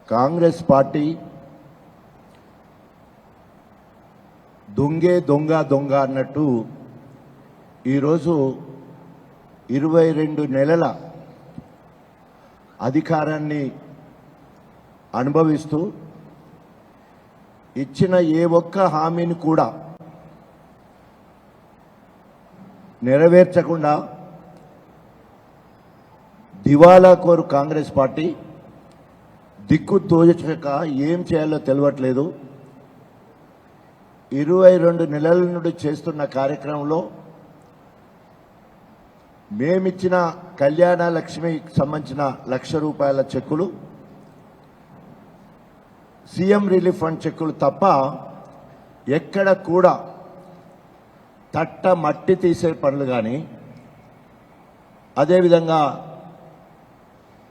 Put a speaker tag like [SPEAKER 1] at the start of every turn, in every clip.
[SPEAKER 1] Congress party దొంగే దొంగ దొంగ అన్నట్టు ఈరోజు 22 నెలల అధికారాన్ని అనుభవిస్తూ ఇచ్చిన ఏ ఒక్క హామీని కూడా నెరవేర్చకుండా దివాలా కోరు కాంగ్రెస్ పార్టీ దిక్కు తోచక ఏం చేయాలో తెలియట్లేదు. 22 నెలల నుండి చేస్తున్న కార్యక్రమంలో మేమిచ్చిన కళ్యాణ లక్ష్మికి సంబంధించిన ₹1,00,000 చెక్కులు, సీఎం రిలీఫ్ ఫండ్ చెక్కులు తప్ప ఎక్కడ కూడా తట్ట మట్టి తీసే పనులు కానీ, అదేవిధంగా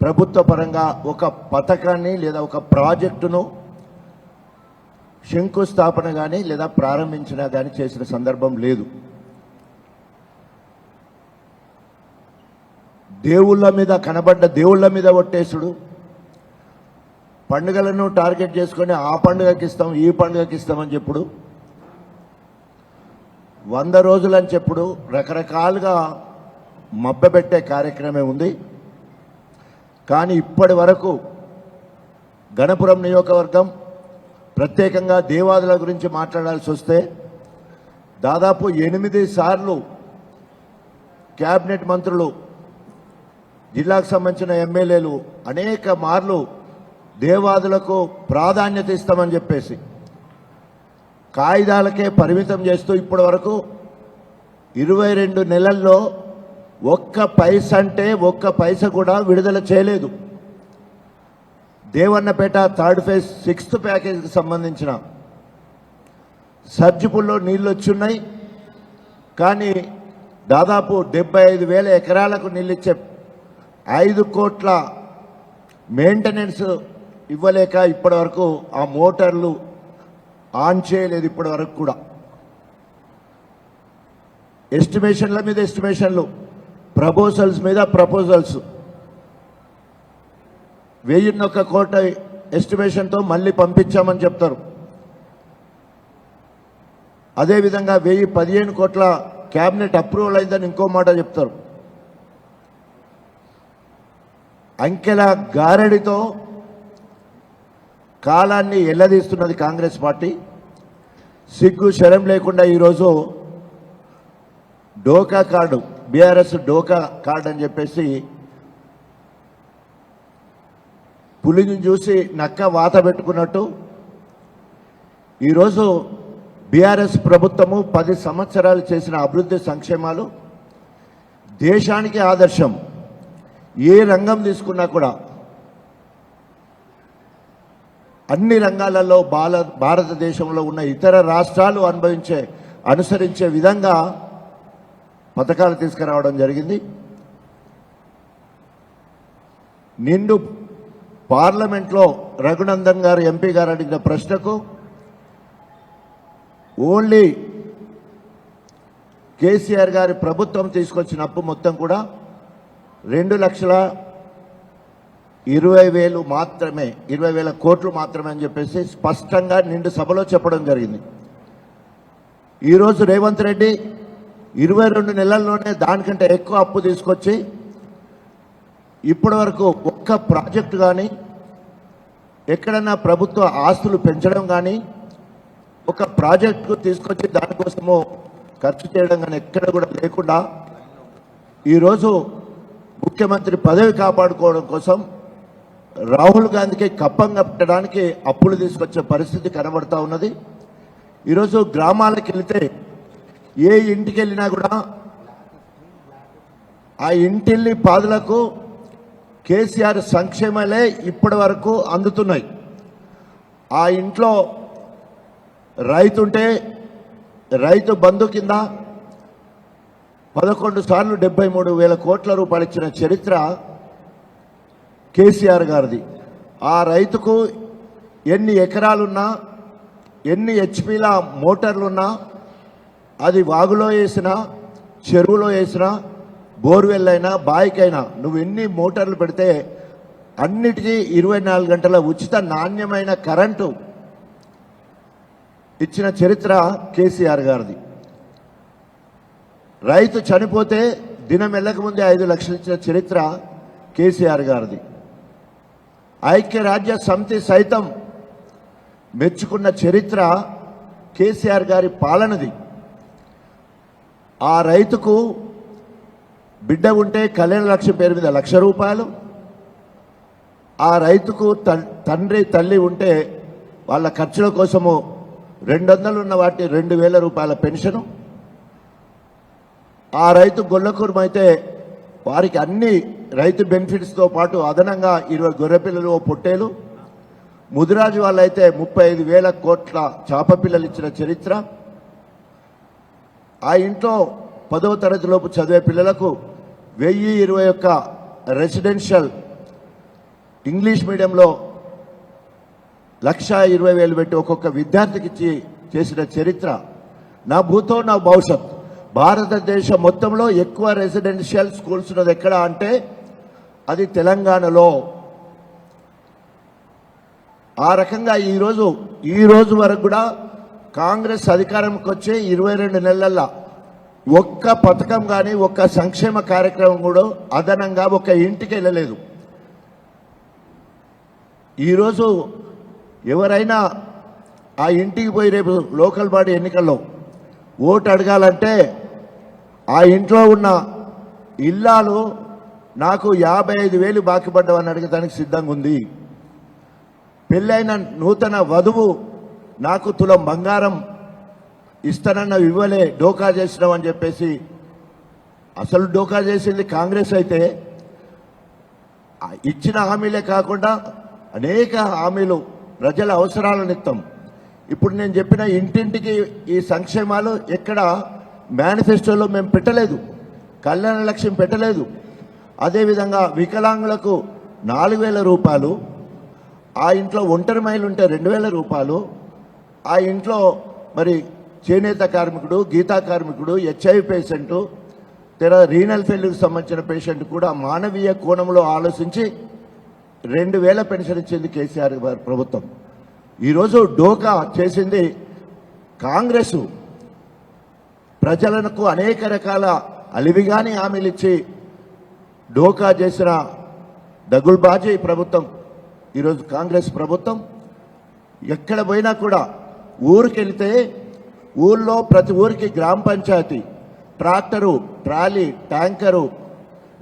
[SPEAKER 1] ప్రభుత్వ పరంగా ఒక పథకాన్ని లేదా ఒక ప్రాజెక్టును శంకుస్థాపన కానీ లేదా ప్రారంభించిన కానీ చేసిన సందర్భం లేదు. దేవుళ్ళ మీద కనబడ్డ దేవుళ్ళ మీద ఒట్టేసుడు, పండుగలను టార్గెట్ చేసుకొని ఆ పండుగకి ఇస్తాం ఈ పండుగకి ఇస్తామని చెప్పుడు, 100 రోజులు అని చెప్పుడు రకరకాలుగా మభ్యపెట్టే కార్యక్రమే ఉంది. కానీ ఇప్పటి వరకు గణపురం నియోజకవర్గం ప్రత్యేకంగా దేవాదుల గురించి మాట్లాడాల్సి వస్తే దాదాపు 8 సార్లు క్యాబినెట్ మంత్రులు, జిల్లాకు సంబంధించిన ఎమ్మెల్యేలు అనేక మార్లు దేవాదులకు ప్రాధాన్యత ఇస్తామని చెప్పేసి కాయిదాలకే పరిమితం చేస్తూ ఇప్పటి వరకు 22 నెలల్లో ఒక్క పైస అంటే ఒక్క పైస కూడా విడుదల చేయలేదు. దేవన్నపేట 3rd ఫేజ్ 6th ప్యాకేజీకి సంబంధించిన సర్జిపుల్లో నీళ్ళు వచ్చున్నాయి. కానీ దాదాపు 75,000 ఎకరాలకు నీళ్ళిచ్చే 5 కోట్ల మెయింటెనెన్స్ ఇవ్వలేక ఇప్పటి వరకు ఆ మోటార్లు ఆన్ చేయలేదు. ఇప్పటి వరకు కూడా ఎస్టిమేషన్ల మీద ఎస్టిమేషన్లు, ప్రపోజల్స్ మీద ప్రపోజల్స్, 1,001 కోట్ల ఎస్టిమేషన్తో మళ్ళీ పంపించామని చెప్తారు. అదేవిధంగా 1,015 కోట్ల క్యాబినెట్ అప్రూవల్ అయిందని ఇంకో మాట చెప్తారు. అంకెల గారడితో కాలాన్ని ఎల్లదీస్తున్నది కాంగ్రెస్ పార్టీ. సిగ్గు శరం లేకుండా ఈరోజు డోకా కార్డు, బీఆర్ఎస్ డోకా కార్డు అని చెప్పేసి పులిని చూసి నక్క వాత పెట్టుకున్నట్టు ఈరోజు బీఆర్ఎస్ ప్రభుత్వము 10 సంవత్సరాలు చేసిన అభివృద్ధి సంక్షేమాలు దేశానికి ఆదర్శం. ఏ రంగం తీసుకున్నా కూడా అన్ని రంగాలలో భారతదేశంలో ఉన్న ఇతర రాష్ట్రాలు అనుసరించే విధంగా పథకాలు తీసుకురావడం జరిగింది. నిండు పార్లమెంట్లో రఘునందన్ గారు ఎంపీ గారు అడిగిన ప్రశ్నకు ఓన్లీ కేసీఆర్ గారి ప్రభుత్వం తీసుకొచ్చిన అప్పు మొత్తం కూడా 2,20,000 మాత్రమే, 20,000 కోట్లు మాత్రమే అని చెప్పేసి స్పష్టంగా నిండు సభలో చెప్పడం జరిగింది. ఈరోజు రేవంత్ రెడ్డి 22 నెలల్లోనే దానికంటే ఎక్కువ అప్పు తీసుకొచ్చి ఇప్పటి వరకు ఒక్క ప్రాజెక్టు కానీ, ఎక్కడన్నా ప్రభుత్వ ఆస్తులు పెంచడం కానీ, ఒక ప్రాజెక్టు తీసుకొచ్చి దానికోసము ఖర్చు చేయడం కానీ ఎక్కడ కూడా లేకుండా ఈరోజు ముఖ్యమంత్రి పదవి కాపాడుకోవడం కోసం రాహుల్ గాంధీకి కప్పంగా పెట్టడానికి అప్పులు తీసుకొచ్చే పరిస్థితి కనబడతా ఉన్నది. ఈరోజు గ్రామాలకు వెళితే ఏ ఇంటికి వెళ్ళినా కూడా ఆ ఇంటిల్లి పాదులకు కేసీఆర్ సంక్షేమాలే ఇప్పటి వరకు అందుతున్నాయి. ఆ ఇంట్లో రైతుంటే రైతు బంధు కింద 11 సార్లు 73,000 కోట్ల రూపాయలు ఇచ్చిన చరిత్ర కేసీఆర్ గారిది. ఆ రైతుకు ఎన్ని ఎకరాలున్నా, ఎన్ని హెచ్పీల మోటార్లున్నా, అది వాగులో వేసినా, చెరువులో వేసినా, బోర్వెల్ అయినా, బాయికైనా నువ్వు ఎన్ని మోటార్లు పెడితే అన్నిటికీ 24 గంటల ఉచిత నాణ్యమైన కరెంటు ఇచ్చిన చరిత్ర కేసీఆర్ గారిది. రైతు చనిపోతే దినం వెళ్ళక ముందే 5 లక్షలు ఇచ్చిన చరిత్ర కేసీఆర్ గారిది. ఐక్యరాజ్య సమితి సైతం మెచ్చుకున్న చరిత్ర కేసీఆర్ గారి పాలనది. ఆ రైతుకు బిడ్డ ఉంటే కళ్యాణ లక్ష్యం పేరు మీద 1,00,000 రూపాయలు, ఆ రైతుకు తండ్రి తల్లి ఉంటే వాళ్ళ ఖర్చుల కోసము 200 ఉన్న వాటి 2,000 రూపాయల పెన్షను, ఆ రైతు గొల్లకూరమైతే వారికి అన్ని రైతు బెనిఫిట్స్తో పాటు అదనంగా 20 గొర్రెపిల్లలు పొట్టేలు, ముదిరాజు వాళ్ళైతే 35,000 కోట్ల చేప పిల్లలు ఇచ్చిన చరిత్ర. ఆ ఇంట్లో 10వ తరగతి లోపు చదివే పిల్లలకు 1,021 రెసిడెన్షియల్ ఇంగ్లీష్ మీడియంలో 1,20,000 పెట్టి ఒక్కొక్క విద్యార్థికి ఇచ్చి చేసిన చరిత్ర. నా భూతో నా భవిష్యత్. భారతదేశం మొత్తంలో ఎక్కువ రెసిడెన్షియల్ స్కూల్స్ ఉన్నది ఎక్కడ అంటే అది తెలంగాణలో. ఆ రకంగా ఈ రోజు వరకు కూడా కాంగ్రెస్ అధికారంకి వచ్చే 22 నెలల్లో ఒక్క పథకం కానీ ఒక్క సంక్షేమ కార్యక్రమం కూడా అదనంగా ఒక ఇంటికి వెళ్ళలేదు. ఈరోజు ఎవరైనా ఆ ఇంటికి పోయి రేపు లోకల్ బాడీ ఎన్నికల్లో ఓటు అడగాలంటే ఆ ఇంట్లో ఉన్న ఇల్లాలు నాకు 55,000 బాకీ పడ్డామని అడగడానికి సిద్ధంగా ఉంది. పెళ్ళైన నూతన వధువు నాకు తులం బంగారం ఇస్తానన్న ఇవ్వలే, డోకా చేసినాం అని చెప్పేసి. అసలు డోకా చేసింది కాంగ్రెస్ అయితే ఇచ్చిన హామీలే కాకుండా అనేక హామీలు ప్రజల అవసరాల నిమిత్తం. ఇప్పుడు నేను చెప్పిన ఇంటింటికి ఈ సంక్షేమాలు ఎక్కడ మేనిఫెస్టోలో మేము పెట్టలేదు, కళ్యాణ లక్ష్యం పెట్టలేదు. అదేవిధంగా వికలాంగులకు 4,000 రూపాయలు, ఆ ఇంట్లో ఒంటరి మహిళలు ఉంటే 2,000 రూపాయలు, ఆ ఇంట్లో మరి చేనేత కార్మికుడు, గీతా కార్మికుడు, HIV పేషెంటు, రీనల్ ఫెయిల్యూర్కి సంబంధించిన పేషెంట్ కూడా మానవీయ కోణంలో ఆలోచించి 2,000 పెన్షన్ ఇచ్చింది కేసీఆర్ గారి ప్రభుత్వం. ఈరోజు డోకా చేసింది కాంగ్రెస్. ప్రజలకు అనేక రకాల అలివిగాని హామీలు ఇచ్చి డోకా చేసిన దగుల్బాజీ ప్రభుత్వం ఈరోజు కాంగ్రెస్ ప్రభుత్వం. ఎక్కడ పోయినా కూడా ఊరికి వెళితే ఊళ్ళో ప్రతి ఊరికి గ్రామ panchayat, tractor, trolley, tanker,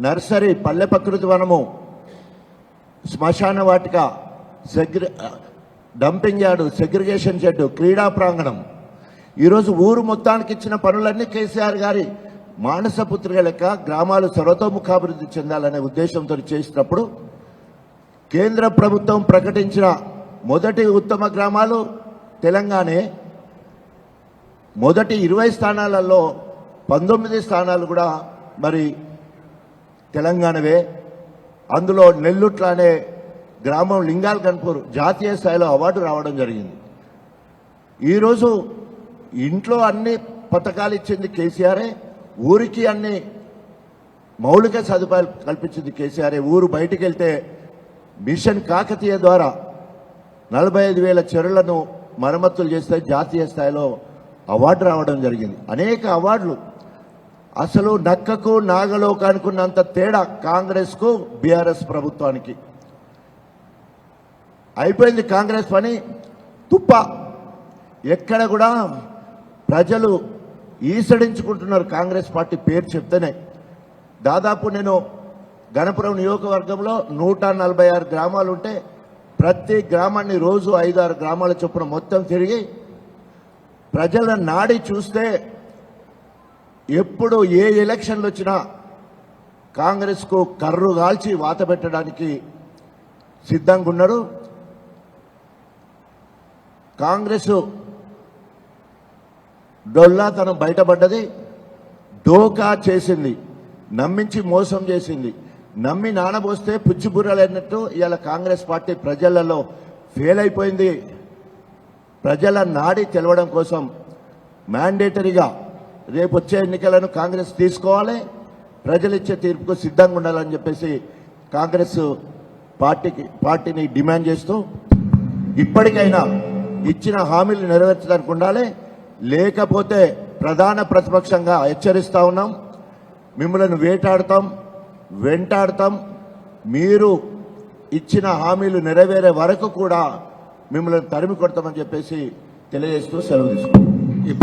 [SPEAKER 1] nursery, పల్లె ప్రకృతి వనము, శ్మశాన వాటిక, డంపింగ్ యార్డు, సెగ్రిగేషన్ షెడ్, క్రీడా ప్రాంగణం. ఈరోజు ఊరు మొత్తానికి ఇచ్చిన పనులన్నీ కేసీఆర్ గారి మానసపుత్రిక లెక్క గ్రామాలు సర్వతోముఖాభివృద్ధి చెందాలనే ఉద్దేశంతో చేసినప్పుడు కేంద్ర ప్రభుత్వం ప్రకటించిన మొదటి ఉత్తమ గ్రామాలు తెలంగాణే. మొదటి 20 స్థానాలలో 19 స్థానాలు కూడా మరి తెలంగాణవే. అందులో నెల్లుట్ల అనే గ్రామం లింగాల్ గన్పూర్ జాతీయ స్థాయిలో అవార్డు రావడం జరిగింది. ఈరోజు ఇంట్లో అన్ని పథకాలు ఇచ్చింది కేసీఆరే, ఊరికి అన్ని మౌలిక సదుపాయాలు కల్పించింది కేసీఆరే. ఊరు బయటికి వెళ్తే మిషన్ కాకతీయ ద్వారా 45,000 చెరువులను మరమ్మతులు చేస్తే జాతీయ స్థాయిలో అవార్డు రావడం జరిగింది. అనేక అవార్డులు. అసలు నక్కకు నాగలోకానికి ఉన్నంత తేడా కాంగ్రెస్కు బీఆర్ఎస్ ప్రభుత్వానికి. అయిపోయింది కాంగ్రెస్ పని తుప్ప. ఎక్కడ కూడా ప్రజలు ఈసడించుకుంటున్నారు కాంగ్రెస్ పార్టీ పేరు చెప్తేనే. దాదాపు నేను గణపురం నియోజకవర్గంలో 146 గ్రామాలు ఉంటే ప్రతి గ్రామాన్ని రోజు 5-6 గ్రామాల చొప్పున మొత్తం తిరిగి ప్రజల నాడి చూస్తే ఎప్పుడు ఏ ఎలక్షన్లు వచ్చినా కాంగ్రెస్కు కర్రు కాల్చి వాత పెట్టడానికి సిద్ధంగా ఉన్నారు. కాంగ్రెస్ డొల్లాతనం బయటపడ్డది, డోకా చేసింది, నమ్మించి మోసం చేసింది. నమ్మి నానబోస్తే పుచ్చిబుర్రలన్నట్టు ఇవాళ కాంగ్రెస్ పార్టీ ప్రజలలో ఫెయిల్ అయిపోయింది. ప్రజల నాడి తెలవడం కోసం మ్యాండేటరీగా రేపు వచ్చే ఎన్నికలను కాంగ్రెస్ తీసుకోవాలి, ప్రజలు ఇచ్చే తీర్పుకు సిద్ధంగా ఉండాలని చెప్పేసి కాంగ్రెస్ పార్టీని డిమాండ్ చేస్తూ ఇప్పటికైనా ఇచ్చిన హామీలు నెరవేర్చడానికి ఉండాలి. లేకపోతే ప్రధాన ప్రతిపక్షంగా హెచ్చరిస్తా ఉన్నాం, మిమ్మల్ని వేటాడతాం, వెంటాడతాం. మీరు ఇచ్చిన హామీలు నెరవేరే వరకు కూడా మిమ్మల్ని తరిమి కొడతామని చెప్పేసి తెలియజేస్తూ సెలవు తీసుకుంటాం.